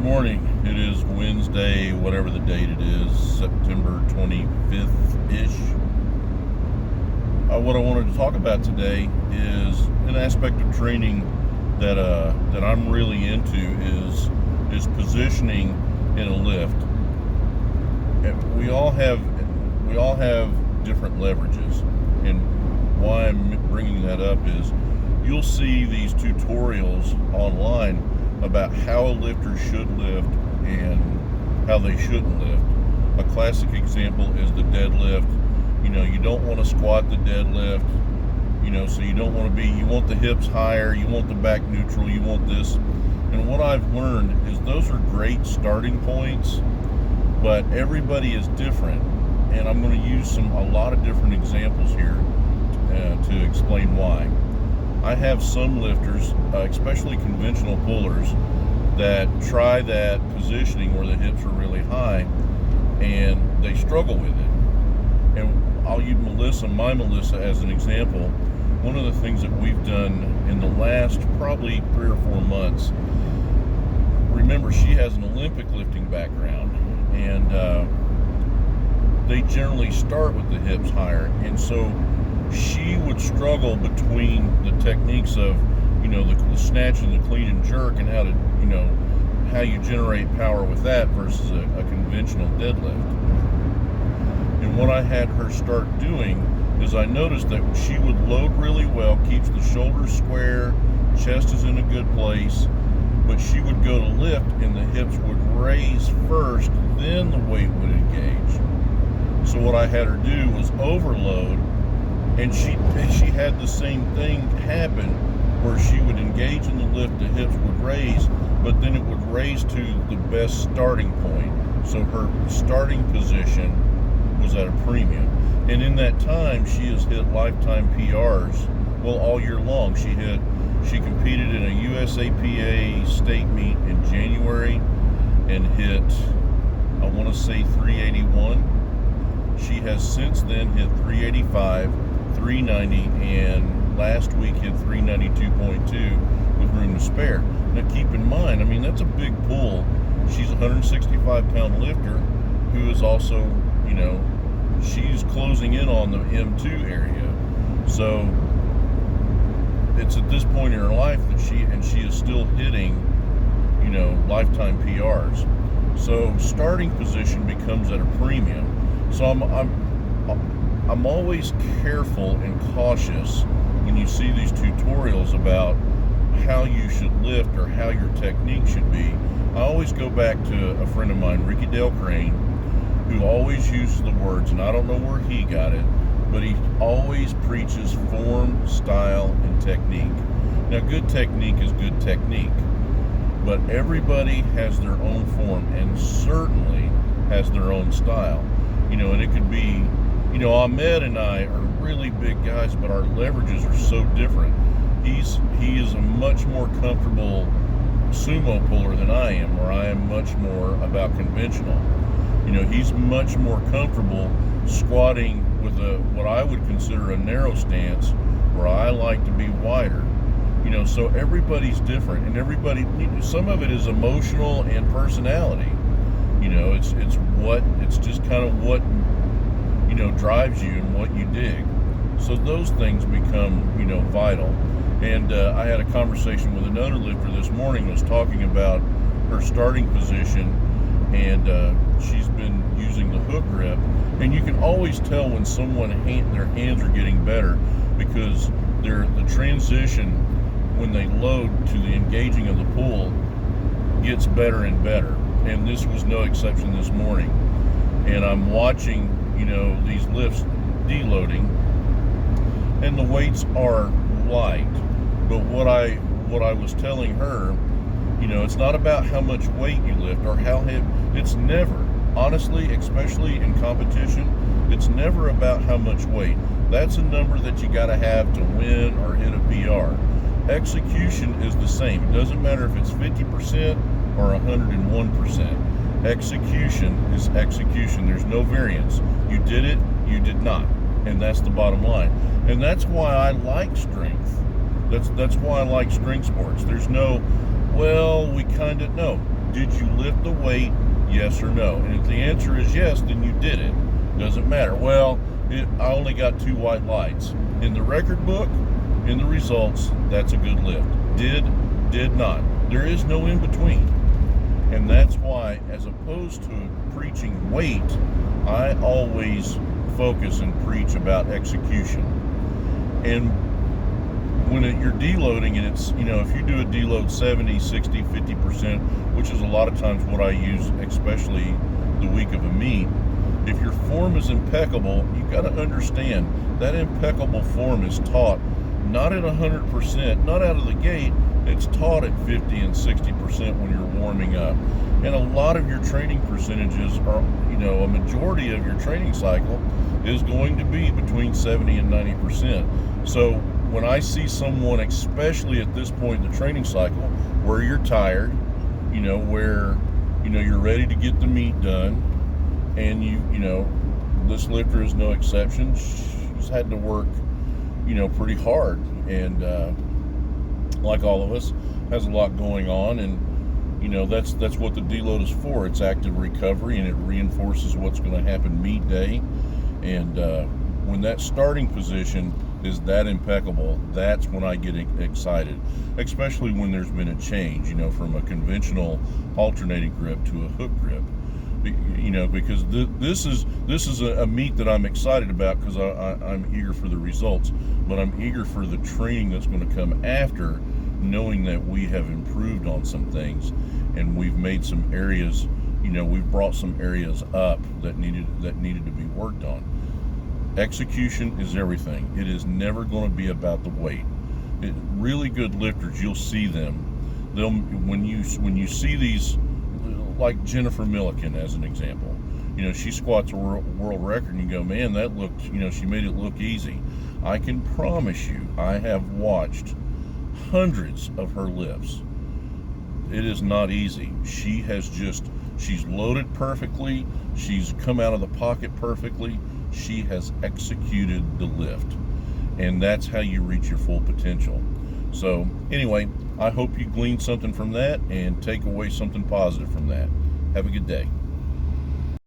morning. It is Wednesday, whatever the date it is, September 25th-ish. What I wanted to talk about today is an aspect of training that I'm really into is positioning in a lift. And we all have different leverages, and why I'm bringing that up is you'll see these tutorials online about how a lifter should lift and how they shouldn't lift. A classic example is the deadlift. You don't want to squat the deadlift, so you don't want to you want the hips higher, you want the back neutral, you want this. And what I've learned is those are great starting points, but everybody is different. And I'm going to use a lot of different examples here to explain why. I have some lifters, especially conventional pullers, that try that positioning where the hips are really high and they struggle with it. And I'll use my Melissa as an example. One of the things that we've done in the last probably 3 or 4 months, remember she has an Olympic lifting background, and they generally start with the hips higher, and so she would struggle between the techniques of, the snatch and the clean and jerk, and how you generate power with that versus a conventional deadlift. And what I had her start doing is I noticed that she would load really well, keeps the shoulders square, chest is in a good place, but she would go to lift and the hips would raise first, then the weight would engage. So what I had her do was overload, and she had the same thing happen where she would engage in the lift, the hips would raise, but then it would raise to the best starting point. So her starting position was at a premium. And in that time, she has hit lifetime PRs, all year long. She competed in a USAPA state meet in January and hit, I want to say 381. She has since then hit 385, 390, and last week hit 392.2 with room to spare. Now keep in mind, that's a big pull. She's a 165-pound lifter who is also, she's closing in on the M2 area. So it's at this point in her life that she is still hitting, lifetime PRs. So starting position becomes at a premium. So I'm always careful and cautious when you see these tutorials about how you should lift or how your technique should be. I always go back to a friend of mine, Ricky Dale Crane, who always uses the words, and I don't know where he got it, but he always preaches form, style, and technique. Now, good technique is good technique, but everybody has their own form and certainly has their own style. And it could be, Ahmed and I are really big guys, but our leverages are so different. He is a much more comfortable sumo puller than I am, where I am much more about conventional. He's much more comfortable squatting with what I would consider a narrow stance, where I like to be wider. So everybody's different, and some of it is emotional and personality. It's just kind of what drives you and what you dig. So those things become vital. And I had a conversation with another lifter this morning, was talking about her starting position, and she's been using the hook grip, and you can always tell when their hands are getting better, because the transition when they load to the engaging of the pull gets better and better. And this was no exception this morning. And I'm watching, these lifts deloading, and the weights are light. But what I was telling her, it's not about how much weight you lift or how heavy. It's never, honestly, especially in competition, it's never about how much weight. That's a number that you got to have to win or hit a PR. Execution is the same. It doesn't matter if it's 50% or 101%. Execution is execution. There's no variance. You did it, you did not. And that's the bottom line. And that's why I like strength. That's why I like strength sports. There's no, we kind of, no. Did you lift the weight? Yes or no? And if the answer is yes, then you did it. Doesn't matter. Well, I only got 2 white lights. In the record book, in the results, that's a good lift. Did not. There is no in between. And that's why, as opposed to preaching weight, I always focus and preach about execution. And when you're deloading, and it's, if you do a deload 70, 60, 50%, which is a lot of times what I use, especially the week of a meet, if your form is impeccable, you got to understand that impeccable form is taught not at 100%, not out of the gate. It's taught at 50 and 60% when you're warming up. And a lot of your training percentages are, a majority of your training cycle is going to be between 70 and 90%. So when I see someone, especially at this point in the training cycle, where you're tired, where, you're ready to get the meet done, and this lifter is no exception. She's had to work, pretty hard, and like all of us, has a lot going on, and that's what the deload is for. It's active recovery, and it reinforces what's going to happen meet day. And when that starting position is that impeccable, that's when I get excited, especially when there's been a change, from a conventional alternating grip to a hook grip. Because this is a meet that I'm excited about, because I'm eager for the results, but I'm eager for the training that's going to come after, knowing that we have improved on some things, and we've made some areas, we've brought some areas up that needed to be worked on. Execution is everything. It is never going to be about the weight. Really good lifters, you'll see them. When you see these, like Jennifer Milliken as an example, she squats a world record, and you go, man, that looked, she made it look easy. I can promise you, I have watched hundreds of her lifts. It is not easy. She's loaded perfectly. She's come out of the pocket perfectly. She has executed the lift. And that's how you reach your full potential. So anyway, I hope you glean something from that and take away something positive from that. Have a good day.